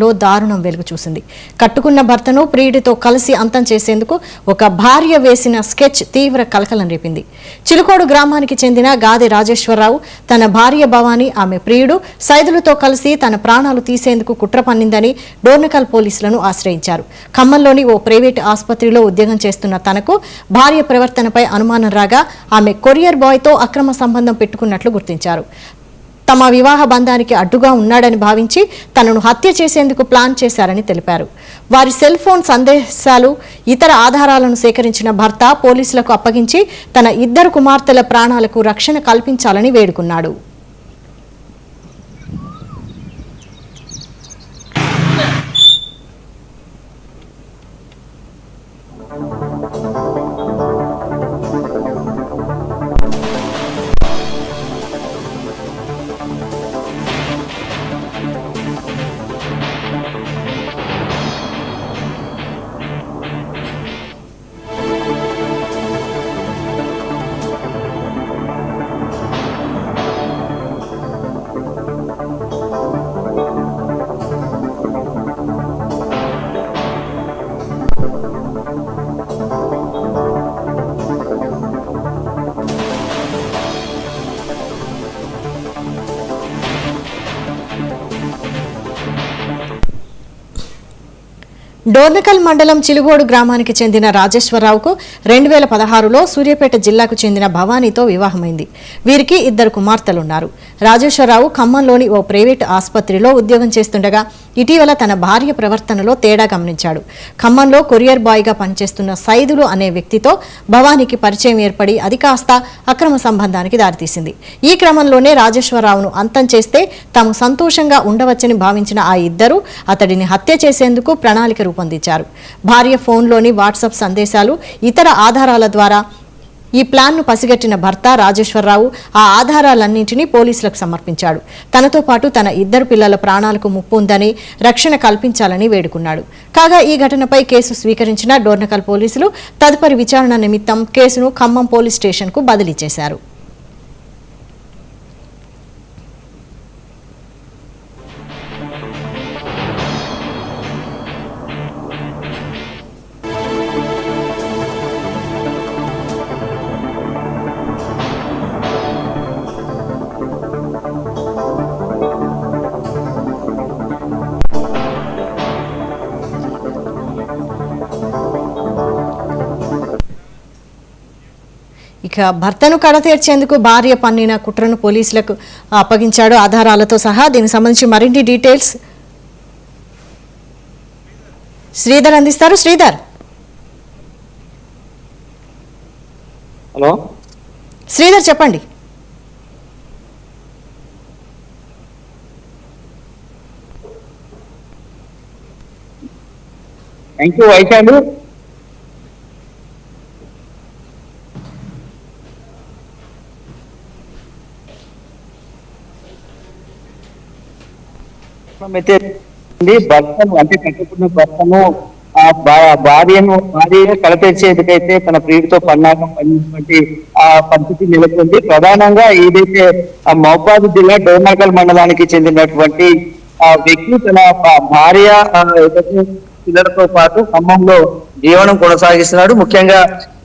లో దారుణం వెలుగు చూసింది. కట్టుకున్న భర్తను ప్రియుడితో కలిసి అంతం చేసేందుకు ఒక భార్య వేసిన స్కెచ్ తీవ్ర కలకలం రేపింది. చిలుకోడు గ్రామానికి చెందిన గాదె రాజేశ్వరరావు తన భార్య భవాని, ఆమె ప్రియుడు సైదులతో కలిసి తన ప్రాణాలు తీసేందుకు కుట్ర పన్నిందని డోర్నకల్ పోలీసులను ఆశ్రయించారు. ఖమ్మంలోని ఓ ప్రైవేటు ఆసుపత్రిలో ఉద్యోగం చేస్తున్న తనకు భార్య ప్రవర్తనపై అనుమానం రాగా ఆమె కొరియర్ బాయ్తో అక్రమ సంబంధం పెట్టుకున్నట్లు గుర్తించారు. తమ వివాహ బంధానికి అడ్డుగా ఉన్నాడని భావించి తనను హత్య చేసేందుకు ప్లాన్ చేశారని తెలిపారు. వారి సెల్ ఫోన్ సందేశాలు, ఇతర ఆధారాలను సేకరించిన భర్త పోలీసులకు అప్పగించి తన 2 కుమార్తెల ప్రాణాలకు రక్షణ కల్పించాలని వేడుకున్నాడు. డోర్నకల్ మండలం చిలుగోడు గ్రామానికి చెందిన రాజేశ్వరరావుకు 2016లో సూర్యాపేట జిల్లాకు చెందిన భవానీతో వివాహమైంది. వీరికి 2 కుమార్తెలున్నారు. రాజేశ్వరరావు ఖమ్మంలోని ఓ ప్రైవేటు ఆసుపత్రిలో ఉద్యోగం చేస్తుండగా ఇటీవల తన భార్య ప్రవర్తనలో తేడా గమనించాడు. ఖమ్మంలో కొరియర్ బాయ్గా పనిచేస్తున్న సైదులు అనే వ్యక్తితో భవానీకి పరిచయం ఏర్పడి అది కాస్త అక్రమ సంబంధానికి దారితీసింది. ఈ క్రమంలోనే రాజేశ్వరరావును అంతం చేస్తే తాము సంతోషంగా ఉండవచ్చని భావించిన ఆ ఇద్దరు అతడిని హత్య చేసేందుకు ప్రణాళిక రూపొందించారు. భార్య ఫోన్లోని వాట్సాప్ సందేశాలు, ఇతర ఆధారాల ద్వారా ఈ ప్లాన్ను పసిగట్టిన భర్త రాజేశ్వరరావు ఆ ఆధారాలన్నింటినీ పోలీసులకు సమర్పించాడు. తనతో పాటు తన 2 పిల్లల ప్రాణాలకు ముప్పు ఉందని, రక్షణ కల్పించాలని వేడుకున్నాడు. కాగా ఈ ఘటనపై కేసు స్వీకరించిన డోర్నకల్ పోలీసులు తదుపరి విచారణ నిమిత్తం కేసును ఖమ్మం పోలీస్ స్టేషన్కు బదిలీ చేశారు. ఇక భర్తను కడతీర్చేందుకు భార్య పన్నిన కుట్రను పోలీసులకు అప్పగించాడు ఆధారాలతో సహా. దీనికి సంబంధించి మరిన్ని డీటెయిల్స్ శ్రీధర్ అందిస్తారు. శ్రీధర్, హలో శ్రీధర్ చెప్పండి. థ్యాంక్ యూ వైశాలు. భర్తను అంటే కట్టుకున్న భర్తను భార్యను కలతీర్చేందుకైతే తన ప్రియుడితో పన్నాగం పనిటువంటి ఆ పరిస్థితి నెలకొంది. ప్రధానంగా ఏదైతే మహబూబాబాద్ జిల్లా డోర్నకల్ మండలానికి చెందినటువంటి వ్యక్తి తన భార్య పిల్లలతో పాటు ఖమ్మంలో జీవనం కొనసాగిస్తున్నాడు. ముఖ్యంగా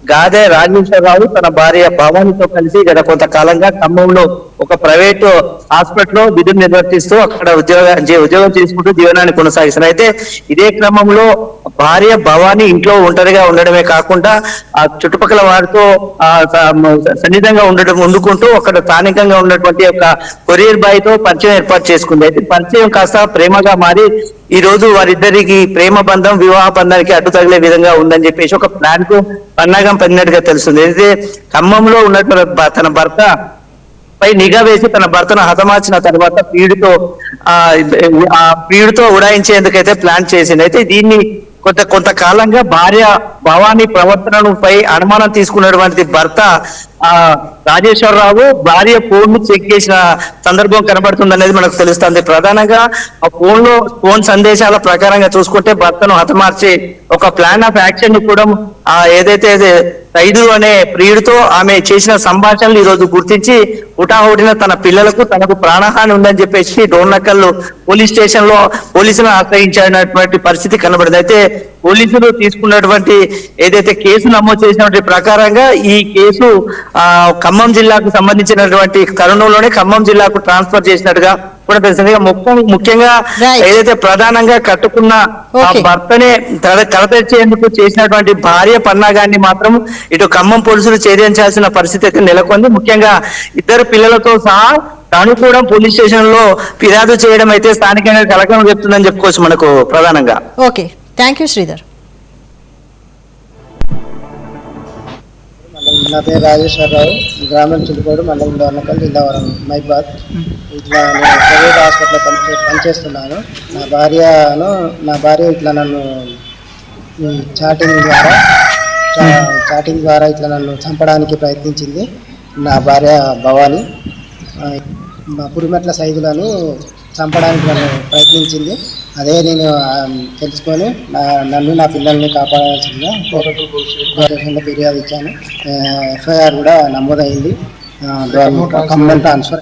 గాదె రాజేశ్వరరావు తన భార్య భవానీతో కలిసి గత కొంతకాలంగా ఖమ్మంలో ఒక ప్రైవేటు హాస్పిటల్లో విధులు నిర్వర్తిస్తూ అక్కడ ఉద్యోగం చేసుకుంటూ జీవనాన్ని కొనసాగిస్తున్నారు. అయితే ఇదే క్రమంలో భార్య భవానీ ఇంట్లో ఒంటరిగా ఉండడమే కాకుండా ఆ చుట్టుపక్కల వారితో సన్నిహితంగా ఉండుకుంటూ అక్కడ స్థానికంగా ఉన్నటువంటి ఒక కొరియర్ బాయ్ తో పరిచయం ఏర్పాటు చేసుకుంది. అయితే పరిచయం కాస్త ప్రేమగా మారి ఈ రోజు వారిద్దరికి ప్రేమ బంధం, వివాహ బంధానికి అడ్డు తగిలే విధంగా ఉందని చెప్పేసి ఒక ప్లాన్ కు పన్నాగం పడినట్టుగా తెలుస్తుంది. అయితే ఖమ్మంలో ఉన్నటువంటి తన భర్త పై నిఘా వేసి తన భర్తను హతమార్చిన తర్వాత ప్రియుడితో ఉడాయించేందుకైతే ప్లాన్ చేసింది. అయితే దీన్ని కొంతకాలంగా భార్య భవానీ ప్రవర్తనపై అనుమానం తీసుకున్నటువంటి భర్త ఆ రాజేశ్వరరావు భార్య ఫోన్ ను చెక్ చేసిన సందర్భం కనబడుతుంది అనేది మనకు తెలుస్తుంది. ప్రధానంగా ఆ ఫోన్ సందేశాల ప్రకారంగా చూసుకుంటే భర్తను హతమార్చి ఒక ప్లాన్ ఆఫ్ యాక్షన్ ని కూడా ఏదైతే సైదు అనే ప్రియుడితో ఆమె చేసిన సంభాషణలు ఈ రోజు గుర్తించి హుటాహుటిన తన పిల్లలకు తనకు ప్రాణహాని ఉందని చెప్పేసి డోర్నకల్ పోలీస్ స్టేషన్ లో పోలీసులను ఆశ్రయించినటువంటి పరిస్థితి కనబడింది. అయితే పోలీసులు తీసుకున్నటువంటి ఏదైతే కేసు నమోదు చేసినటువంటి ప్రకారంగా ఈ కేసు ఖమ్మం జిల్లాకు సంబంధించినటువంటి తరుణంలోనే ఖమ్మం జిల్లాకు ట్రాన్స్ఫర్ చేసినట్టుగా కూడా తెలిసింది. ముఖ్యంగా ఏదైతే ప్రధానంగా కట్టుకున్న భర్తనే కడతెచ్చేందుకు చేసినటువంటి భార్య పన్నాగాన్ని మాత్రం ఇటు ఖమ్మం పోలీసులు ఛేదించాల్సిన పరిస్థితి అయితే నెలకొంది. ముఖ్యంగా ఇద్దరు పిల్లలతో సహా తాను కూడా పోలీస్ స్టేషన్ లో ఫిర్యాదు చేయడం అయితే స్థానికంగా కలకలం చెప్తుందని చెప్పుకోవచ్చు మనకు ప్రధానంగా. Okay, thank you Sridhar. నా పేరు రాజేశ్వరరావు, గ్రామం చిలుకోడు, మండలం డోర్నకల్, జిల్లా మైబాద్. ఇట్లా నేను ప్రైవేట్ హాస్పిటల్లో పనిచేస్తున్నాను. నా భార్య ఇట్లా నన్ను చాటింగ్ ద్వారా ఇట్లా నన్ను చంపడానికి ప్రయత్నించింది. నా భార్య భవాని మా పురిమెట్ల సైదులను చంపడానికి నన్ను ప్రయత్నించింది. అదే నేను తెలుసుకొని నన్ను నా పిల్లల్ని కాపాడాల్సిందిగా స్టేషన్లో ఫిర్యాదు ఇచ్చాను. ఎఫ్ఐఆర్ కూడా నమోదైంది. ఖమ్మం ట్రాన్స్ఫర్